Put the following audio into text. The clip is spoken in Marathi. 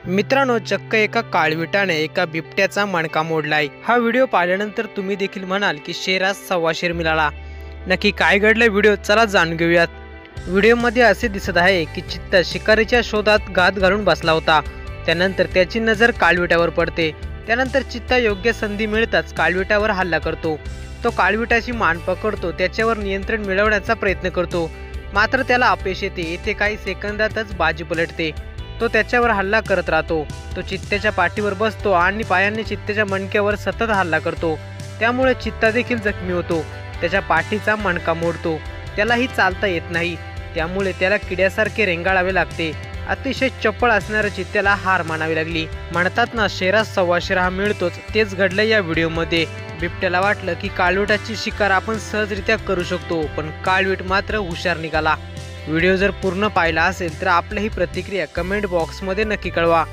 मित्रांनो, चक्क एका काळविटाने एका बिबट्याचा मणका मोडलाय। हा व्हिडिओ पाहिल्यानंतर तुम्ही देखील म्हणाल की शेरास सव्वा शेर मिळाला। नक्की काय घडलं व्हिडिओ चला जाणून घेऊयात। व्हिडिओमध्ये असे दिसत आहे की चित्ता शिकारीच्या शोधात घात घालून बसला होता। त्यानंतर त्याची नजर काळविटावर पडते। त्यानंतर चित्ता योग्य संधी मिळताच काळविटावर हल्ला करतो। तो काळविटाची मान पकडतो, त्याच्यावर नियंत्रण मिळवण्याचा प्रयत्न करतो, मात्र त्याला अपयश येते। येथे काही सेकंदातच बाजी पलटते। तो त्याच्यावर हल्ला करत राहतो। तो चित्त्याच्या पाठीवर बसतो आणि पायांनी चित्त्याच्या मणक्यावर सतत हल्ला करतो। त्यामुळे चित्ता देखील जखमी होतो। त्याच्या पाठीचा मणका मोडतो। त्यालाही चालता येत नाही, त्यामुळे त्याला किड्यासारखे रेंगाळावे लागते। अतिशय चपळ असणाऱ्या चित्त्याला हार मानावी लागली। म्हणतात ना, शेरास सव्वा शेर हा मिळतोच, तेच घडलं या व्हिडिओमध्ये। बिबट्याला वाटलं की काळविटाची शिकार आपण सहजरित्या करू शकतो, पण काळविट मात्र हुशार निघाला। व्हिडिओ जर पूर्ण पाहिला असेल तर आपली प्रतिक्रिया कमेंट बॉक्समध्ये नक्की कळवा।